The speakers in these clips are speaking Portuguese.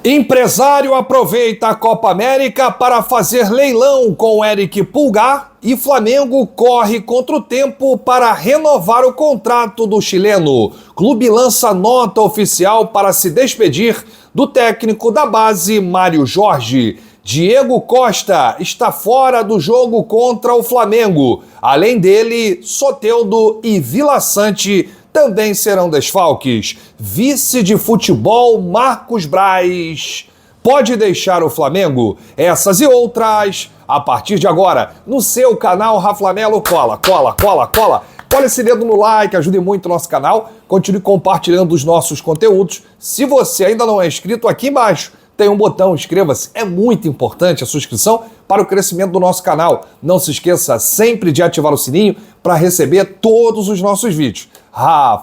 Empresário aproveita a Copa América para fazer leilão com Eric Pulgar e Flamengo corre contra o tempo para renovar o contrato do chileno. Clube lança nota oficial para se despedir do técnico da base, Mário Jorge. Diego Costa está fora do jogo contra o Flamengo. Além dele, Soteldo e Vila Sante também serão desfalques. Vice de futebol Marcos Braz pode deixar o Flamengo? Essas e outras a partir de agora no seu canal Raflamelo. Cola. Cola esse dedo no like, ajude muito o nosso canal. Continue compartilhando os nossos conteúdos. Se você ainda não é inscrito, aqui embaixo tem um botão, inscreva-se. É muito importante a sua inscrição para o crescimento do nosso canal. Não se esqueça sempre de ativar o sininho para receber todos os nossos vídeos.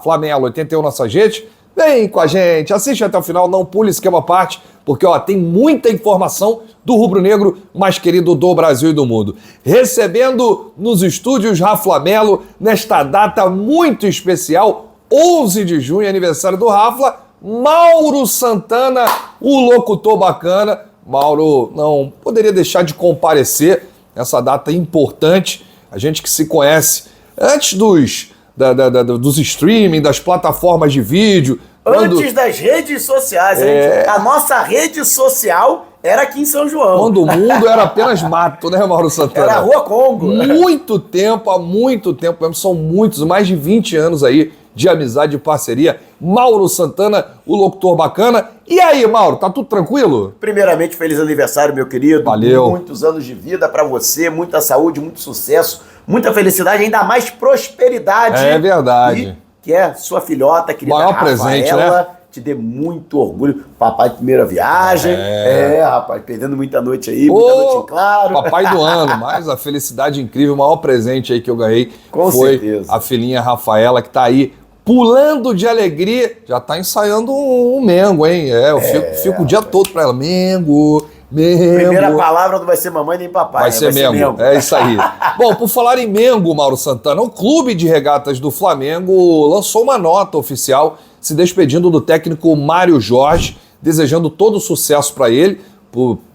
Flamelo 81 nossas redes. Vem com a gente, assiste até o final, não pule esquema à parte, porque tem muita informação do rubro-negro mais querido do Brasil e do mundo. Recebendo nos estúdios Raflamelo, nesta data muito especial, 11 de junho, aniversário do Rafla, Mauro Santana, o locutor bacana. Mauro não poderia deixar de comparecer nessa data importante. A gente que se conhece antes dos streaming, das plataformas de vídeo. Antes das redes sociais. A nossa rede social era aqui em São João. Quando o mundo era apenas mato, né, Mauro Santana? Era a Rua Congo. Há muito tempo mesmo, são muitos, mais de 20 anos aí de amizade e parceria. Mauro Santana, o locutor bacana. E aí, Mauro, tá tudo tranquilo? Primeiramente, feliz aniversário, meu querido. Valeu. Muitos anos de vida pra você, muita saúde, muito sucesso, muita felicidade, ainda mais prosperidade. É verdade. E que é sua filhota, querida maior Rafaela, presente, né? Te dê muito orgulho. Papai de primeira viagem. Rapaz, perdendo muita noite aí, muita noite em claro. Papai do ano, mas a felicidade incrível, o maior presente aí que eu ganhei foi certeza. A filhinha Rafaela, que tá aí pulando de alegria. Já tá ensaiando um Mengo, hein? Eu fico o dia todo pra ela. Mengo. Primeira palavra não vai ser mamãe nem papai. Vai ser Mengo. É isso aí. Bom, por falar em Mengo, Mauro Santana, o Clube de Regatas do Flamengo lançou uma nota oficial se despedindo do técnico Mário Jorge, desejando todo o sucesso para ele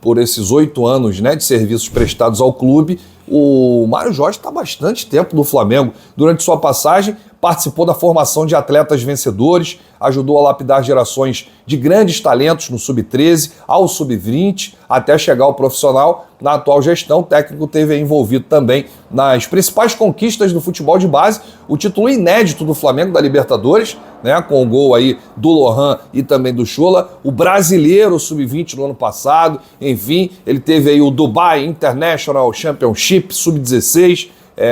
por esses 8 anos, né, de serviços prestados ao clube. O Mário Jorge está há bastante tempo no Flamengo. Durante sua passagem, participou da formação de atletas vencedores, ajudou a lapidar gerações de grandes talentos no Sub-13 ao Sub-20, até chegar ao profissional. Na atual gestão, o técnico teve envolvido também nas principais conquistas do futebol de base, o título inédito do Flamengo da Libertadores, né, com o gol aí do Lohan e também do Chola, o brasileiro Sub-20 no ano passado, enfim, ele teve aí o Dubai International Championship Sub-16,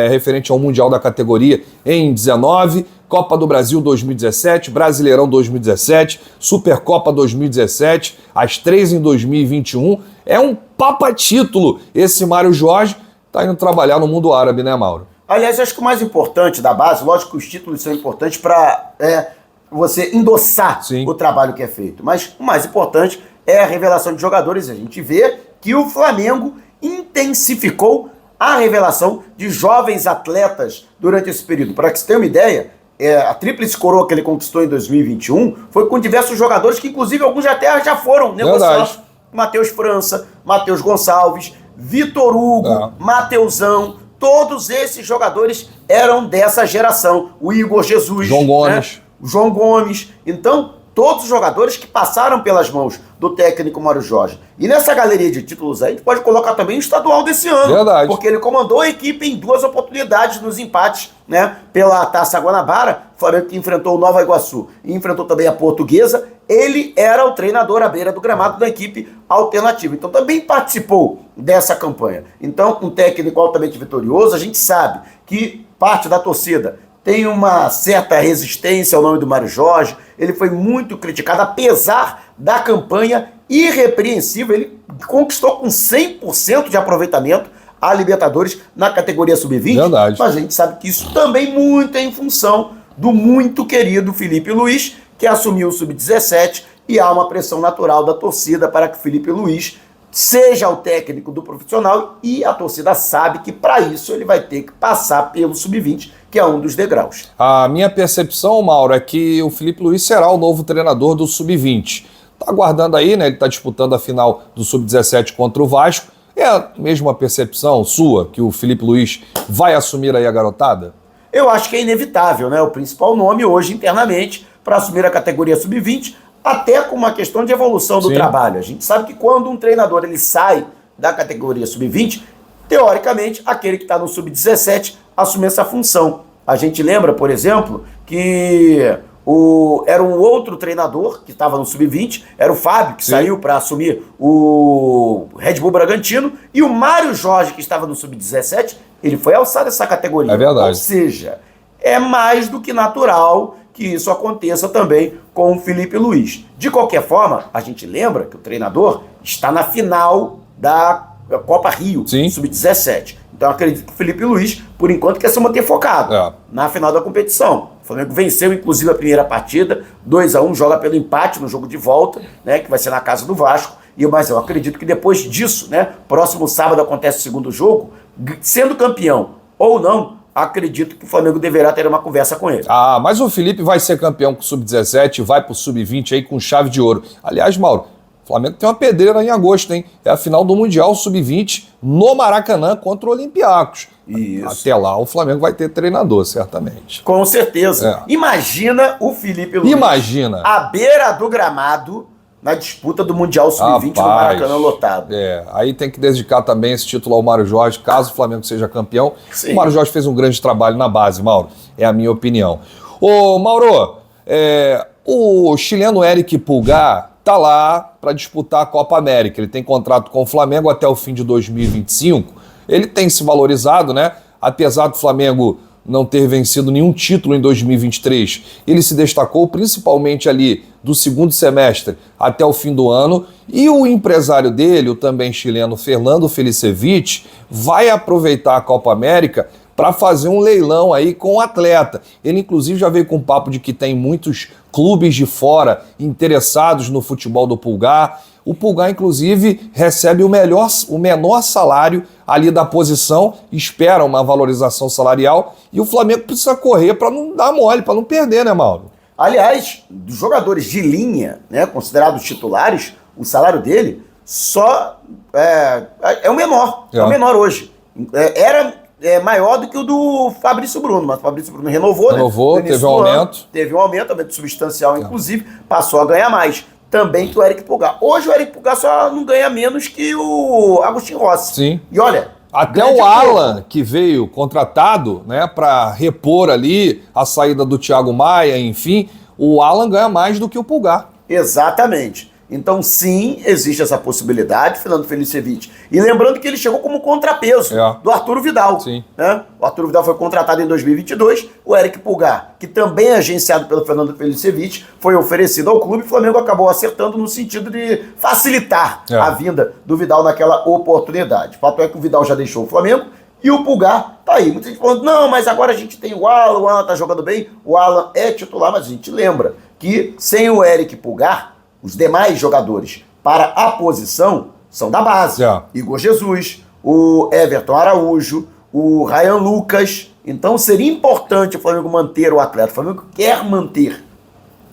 referente ao Mundial da categoria em 19, Copa do Brasil 2017, Brasileirão 2017, Supercopa 2017, as 3 em 2021. É um papa-título esse Mário Jorge, tá indo trabalhar no mundo árabe, né, Mauro? Aliás, acho que o mais importante da base, lógico que os títulos são importantes para você endossar o trabalho que é feito, mas o mais importante é a revelação de jogadores. A gente vê que o Flamengo intensificou a revelação de jovens atletas durante esse período. Para que você tenha uma ideia, a tríplice coroa que ele conquistou em 2021 foi com diversos jogadores que, inclusive, alguns já foram negociados. Matheus França, Matheus Gonçalves, Vitor Hugo, Mateusão, todos esses jogadores eram dessa geração. O Igor Jesus, João Gomes. O João Gomes. Então, todos os jogadores que passaram pelas mãos do técnico Mário Jorge. E nessa galeria de títulos aí, a gente pode colocar também o estadual desse ano. Verdade. Porque ele comandou a equipe em 2 oportunidades nos empates, né? Pela Taça Guanabara, o Flamengo que enfrentou o Nova Iguaçu e enfrentou também a Portuguesa. Ele era o treinador à beira do gramado da equipe alternativa. Então também participou dessa campanha. Então, um técnico altamente vitorioso. A gente sabe que parte da torcida tem uma certa resistência ao nome do Mário Jorge. Ele foi muito criticado, apesar da campanha irrepreensível. Ele conquistou com 100% de aproveitamento a Libertadores na categoria Sub-20. Verdade. Mas a gente sabe que isso também muito é em função do muito querido Felipe Luiz, que assumiu o Sub-17, e há uma pressão natural da torcida para que Felipe Luiz seja o técnico do profissional, e a torcida sabe que para isso ele vai ter que passar pelo Sub-20, que é um dos degraus. A minha percepção, Mauro, é que o Felipe Luiz será o novo treinador do Sub-20. Tá aguardando aí, né? Ele tá disputando a final do Sub-17 contra o Vasco. É a mesma percepção sua que o Felipe Luiz vai assumir aí a garotada? Eu acho que é inevitável, né? O principal nome hoje internamente para assumir a categoria Sub-20, até com uma questão de evolução do trabalho. A gente sabe que quando um treinador ele sai da categoria Sub-20, teoricamente, aquele que está no Sub-17 assume essa função. A gente lembra, por exemplo, que era um outro treinador que estava no Sub-20, era o Fábio, que saiu para assumir o Red Bull Bragantino, e o Mário Jorge, que estava no Sub-17, ele foi alçado essa categoria. É verdade. Ou seja, é mais do que natural que isso aconteça também com o Felipe Luiz. De qualquer forma, a gente lembra que o treinador está na final da Copa Rio, Sub-17. Então eu acredito que o Felipe Luiz, por enquanto, quer se manter focado na final da competição. O Flamengo venceu, inclusive, a primeira partida, 2-1, joga pelo empate no jogo de volta, né, que vai ser na casa do Vasco. Mas eu acredito que depois disso, né, próximo sábado acontece o segundo jogo, sendo campeão ou não, acredito que o Flamengo deverá ter uma conversa com ele. Ah, mas o Felipe vai ser campeão com o Sub-17, vai pro Sub-20 aí com chave de ouro. Aliás, Mauro, o Flamengo tem uma pedreira em agosto, hein? É a final do Mundial Sub-20 no Maracanã contra o Olympiacos. Isso. Até lá o Flamengo vai ter treinador, certamente. Com certeza. Imagina o Felipe Luiz à beira do gramado na disputa do Mundial Sub-20 no Maracanã lotado. Aí tem que dedicar também esse título ao Mário Jorge, caso o Flamengo seja campeão. Sim. O Mário Jorge fez um grande trabalho na base, Mauro. É a minha opinião. Ô, Mauro, o chileno Eric Pulgar tá lá para disputar a Copa América. Ele tem contrato com o Flamengo até o fim de 2025. Ele tem se valorizado, né? Apesar do Flamengo não ter vencido nenhum título em 2023, ele se destacou principalmente ali do segundo semestre até o fim do ano, e o empresário dele, o também chileno Fernando Felicevich, vai aproveitar a Copa América para fazer um leilão aí com o atleta. Ele, inclusive, já veio com um papo de que tem muitos clubes de fora interessados no futebol do Pulgar. O Pulgar, inclusive, recebe o menor salário ali da posição, espera uma valorização salarial, e o Flamengo precisa correr para não dar mole, para não perder, né, Mauro? Aliás, dos jogadores de linha, né, considerados titulares, o salário dele só é o menor. É o menor hoje. Era maior do que o do Fabrício Bruno, mas o Fabrício Bruno renovou, né? Teve um aumento. Teve um aumento substancial, inclusive, passou a ganhar mais. Também que o Eric Pulgar. Hoje o Eric Pulgar só não ganha menos que o Agostinho Rossi. Sim. E olha... Até o Alan, que veio contratado, né, para repor ali a saída do Thiago Maia, enfim, o Alan ganha mais do que o Pulgar. Exatamente. Então, sim, existe essa possibilidade, Fernando Felicevich. E lembrando que ele chegou como contrapeso do Arturo Vidal. Sim. Né? O Arturo Vidal foi contratado em 2022. O Eric Pulgar, que também é agenciado pelo Fernando Felicevich, foi oferecido ao clube. O Flamengo acabou acertando no sentido de facilitar a vinda do Vidal naquela oportunidade. O fato é que o Vidal já deixou o Flamengo e o Pulgar tá aí. Muita gente falando, não, mas agora a gente tem o Alan tá jogando bem. O Alan é titular, mas a gente lembra que sem o Eric Pulgar, os demais jogadores para a posição são da base. Igor Jesus, o Everton Araújo, o Ryan Lucas. Então seria importante o Flamengo manter o atleta. O Flamengo quer manter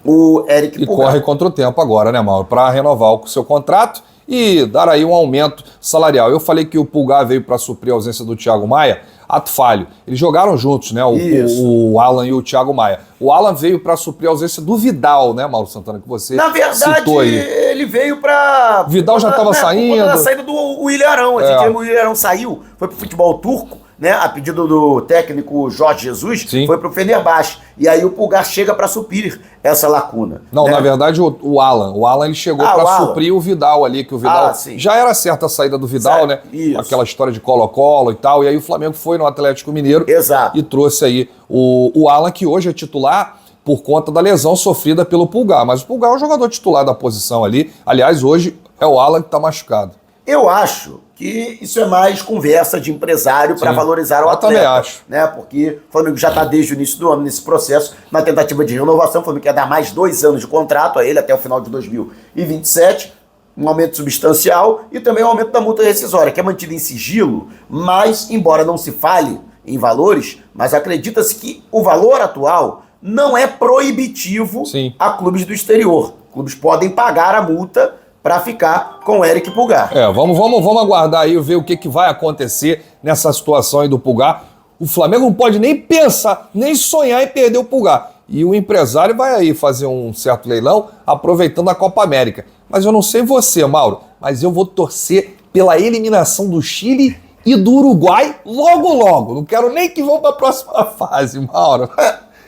o Eric Pulgar. E corre contra o tempo agora, né, Mauro? Para renovar o seu contrato e dar aí um aumento salarial. Eu falei que o Pulgar veio para suprir a ausência do Thiago Maia. Ato falho. Eles jogaram juntos, né? O Alan e o Thiago Maia. O Alan veio para suprir a ausência do Vidal, né, Mauro Santana, que você citou aí. Na verdade, ele veio para... Vidal já estava saindo. Na saída do Ilharão. O Ilharão saiu, foi pro futebol turco, né? A pedido do técnico Jorge Jesus, foi pro Fenerbahçe. E aí o Pulgar chega para suprir essa lacuna. Não, né? Na verdade, o Alan ele chegou para suprir o Vidal ali, que o Vidal... já era certa a saída do Vidal, né? Isso. Aquela história de Colo-Colo e tal. E aí o Flamengo foi no Atlético Mineiro e trouxe aí o Alan, que hoje é titular por conta da lesão sofrida pelo Pulgar. Mas o Pulgar é o jogador titular da posição ali. Aliás, hoje é o Alan que está machucado. Eu acho que isso é mais conversa de empresário para valorizar o atleta. Eu também acho. Né? Porque o Flamengo já está desde o início do ano nesse processo, na tentativa de renovação. O Flamengo quer dar mais 2 anos de contrato a ele até o final de 2027. Um aumento substancial e também um aumento da multa rescisória, que é mantida em sigilo, mas, embora não se fale em valores, mas acredita-se que o valor atual não é proibitivo a clubes do exterior. clubes podem pagar a multa para ficar com o Eric Pulgar. Vamos aguardar aí, ver o que vai acontecer nessa situação aí do Pulgar. O Flamengo não pode nem pensar, nem sonhar em perder o Pulgar. E o empresário vai aí fazer um certo leilão aproveitando a Copa América. Mas eu não sei você, Mauro, mas eu vou torcer pela eliminação do Chile e do Uruguai logo. Não quero nem que vão para a próxima fase, Mauro.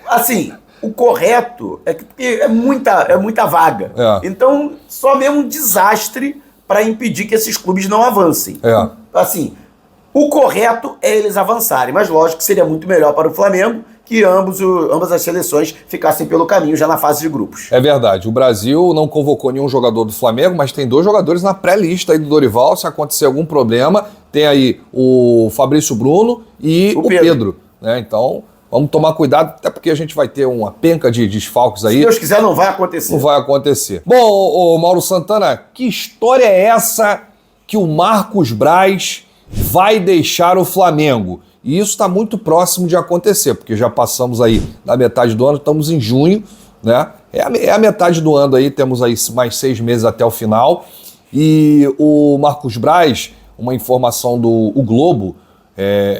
Assim, o correto é que é muita vaga. Então, só mesmo um desastre para impedir que esses clubes não avancem. Assim, o correto é eles avançarem, mas lógico que seria muito melhor para o Flamengo que ambas as seleções ficassem pelo caminho já na fase de grupos. É verdade, o Brasil não convocou nenhum jogador do Flamengo, mas tem 2 jogadores na pré-lista aí do Dorival, se acontecer algum problema, tem aí o Fabrício Bruno e o Pedro, né? Então, vamos tomar cuidado, até porque a gente vai ter uma penca de desfalques aí. Se Deus quiser, não vai acontecer. Não vai acontecer. Bom, Mauro Santana, que história é essa que o Marcos Braz vai deixar o Flamengo? E isso está muito próximo de acontecer, porque já passamos aí da metade do ano, estamos em junho, né? É a metade do ano aí, temos aí mais 6 meses até o final. E o Marcos Braz, uma informação do O Globo,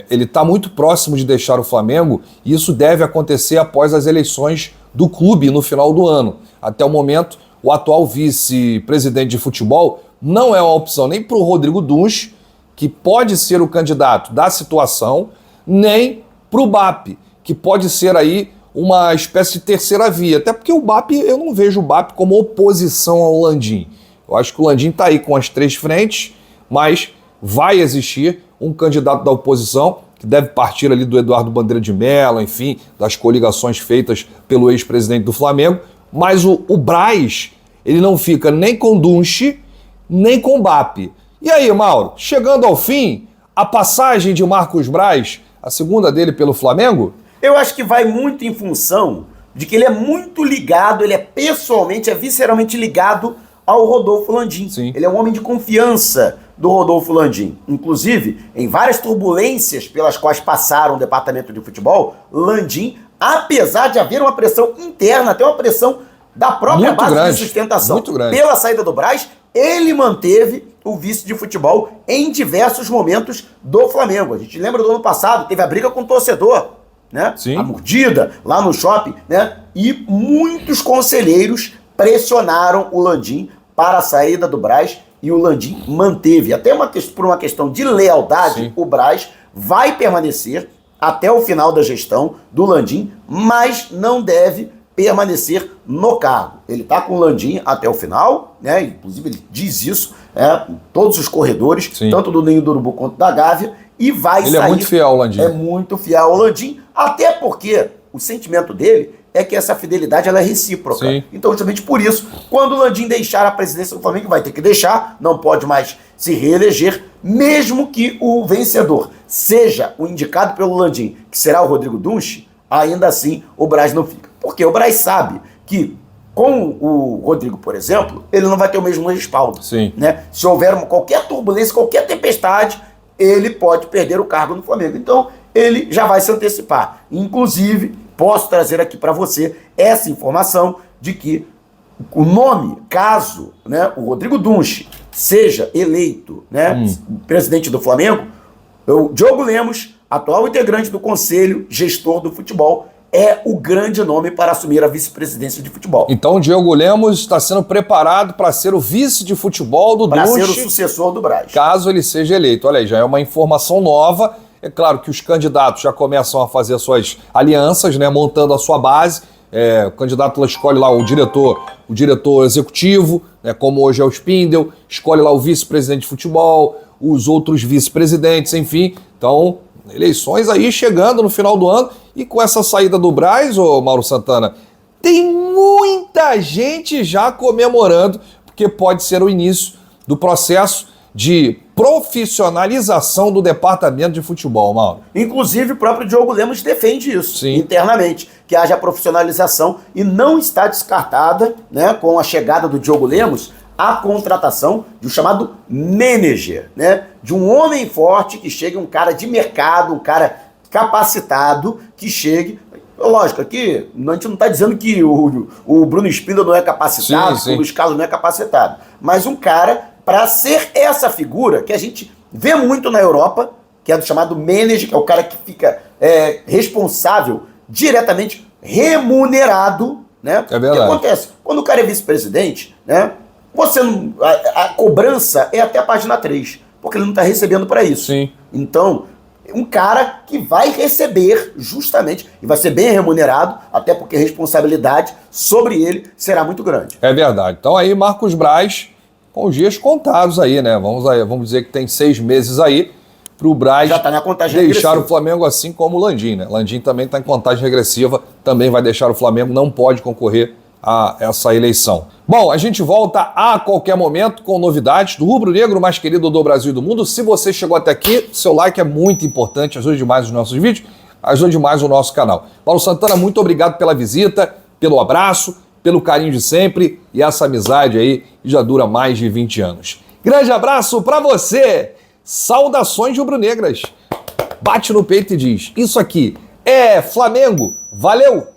ele está muito próximo de deixar o Flamengo, e isso deve acontecer após as eleições do clube no final do ano. Até o momento, o atual vice-presidente de futebol não é uma opção nem para o Rodrigo Dunsch, que pode ser o candidato da situação, nem para o BAP, que pode ser aí uma espécie de terceira via. Até porque o BAP, eu não vejo o BAP como oposição ao Landim. Eu acho que o Landim está aí com as 3 frentes, mas vai existir um candidato da oposição, que deve partir ali do Eduardo Bandeira de Mello, enfim, das coligações feitas pelo ex-presidente do Flamengo. Mas o Braz, ele não fica nem com Dunsch, nem com o BAP. E aí, Mauro, chegando ao fim, a passagem de Marcos Braz, a segunda dele pelo Flamengo? Eu acho que vai muito em função de que ele é muito ligado, ele é pessoalmente, é visceralmente ligado ao Rodolfo Landim. Sim. Ele é um homem de confiança do Rodolfo Landim. Inclusive, em várias turbulências pelas quais passaram o departamento de futebol, Landim, apesar de haver uma pressão interna, até uma pressão da própria muito base grande, de sustentação muito grande. pela saída do Braz, ele manteve o vice de futebol em diversos momentos do Flamengo. A gente lembra do ano passado, teve a briga com o torcedor, né? Sim. A mordida lá no shopping, né? E muitos conselheiros pressionaram o Landim para a saída do Braz e o Landim manteve. Até por uma questão de lealdade, sim, o Braz vai permanecer até o final da gestão do Landim, mas não deve permanecer no cargo. Ele está com o Landim até o final, né? Inclusive ele diz isso, em todos os corredores, sim, tanto do Ninho do Urubu quanto da Gávea, e vai sair. Ele é muito fiel ao Landim. É muito fiel ao Landim, até porque o sentimento dele é que essa fidelidade ela é recíproca. Sim. Então, justamente por isso, quando o Landim deixar a presidência do Flamengo, vai ter que deixar, não pode mais se reeleger, mesmo que o vencedor seja o indicado pelo Landim, que será o Rodrigo Dunsch, ainda assim o Braz não fica. Porque o Braz sabe que com o Rodrigo, por exemplo, ele não vai ter o mesmo respaldo. Sim. Né? Se houver qualquer turbulência, qualquer tempestade, ele pode perder o cargo no Flamengo. Então, ele já vai se antecipar. Inclusive, posso trazer aqui para você essa informação de que o nome, caso, né, o Rodrigo Dunsch seja eleito, né, presidente do Flamengo, o Diogo Lemos, atual integrante do Conselho Gestor do Futebol, é o grande nome para assumir a vice-presidência de futebol. Então o Diogo Lemos está sendo preparado para ser o vice de futebol do Dunsch. Para ser o sucessor do Braz. Caso ele seja eleito. Olha aí, já é uma informação nova. É claro que os candidatos já começam a fazer suas alianças, né, montando a sua base. O candidato lá escolhe lá o diretor executivo, né, como hoje é o Spindel, escolhe lá o vice-presidente de futebol, os outros vice-presidentes, enfim. Então, eleições aí chegando no final do ano. E com essa saída do Braz, ô Mauro Santana, tem muita gente já comemorando, porque pode ser o início do processo de profissionalização do departamento de futebol, Mauro. Inclusive, o próprio Diogo Lemos defende isso, sim, internamente, que haja profissionalização, e não está descartada, né, com a chegada do Diogo Lemos, a contratação de um chamado manager, né, de um homem forte que chegue, um cara de mercado, um cara capacitado, que chegue Lógico, aqui a gente não está dizendo que o Bruno Spindler não é capacitado, que o Luiz Carlos não é capacitado, mas um cara para ser essa figura que a gente vê muito na Europa, que é do chamado manager, que é o cara que fica responsável, diretamente remunerado, né? É verdade. O que acontece? Quando o cara é vice-presidente, né? Você não, a cobrança é até a página 3, porque ele não está recebendo para isso. Sim. Então, um cara que vai receber justamente, e vai ser bem remunerado, até porque a responsabilidade sobre ele será muito grande. É verdade. Então aí, Marcos Braz, com os dias contados aí, né? Vamos dizer que tem 6 meses aí para o Braz já tá na contagem deixar regressiva. O Flamengo, assim como o Landim, né? Landim também está em contagem regressiva, também vai deixar o Flamengo, não pode concorrer a essa eleição. Bom, a gente volta a qualquer momento com novidades do rubro-negro mais querido do Brasil e do mundo. Se você chegou até aqui, seu like é muito importante, ajuda demais os nossos vídeos, ajuda demais o nosso canal. Paulo Santana, muito obrigado pela visita, pelo abraço, pelo carinho de sempre e essa amizade aí que já dura mais de 20 anos. Grande abraço para você! Saudações rubro-negras! Bate no peito e diz, isso aqui é Flamengo, valeu!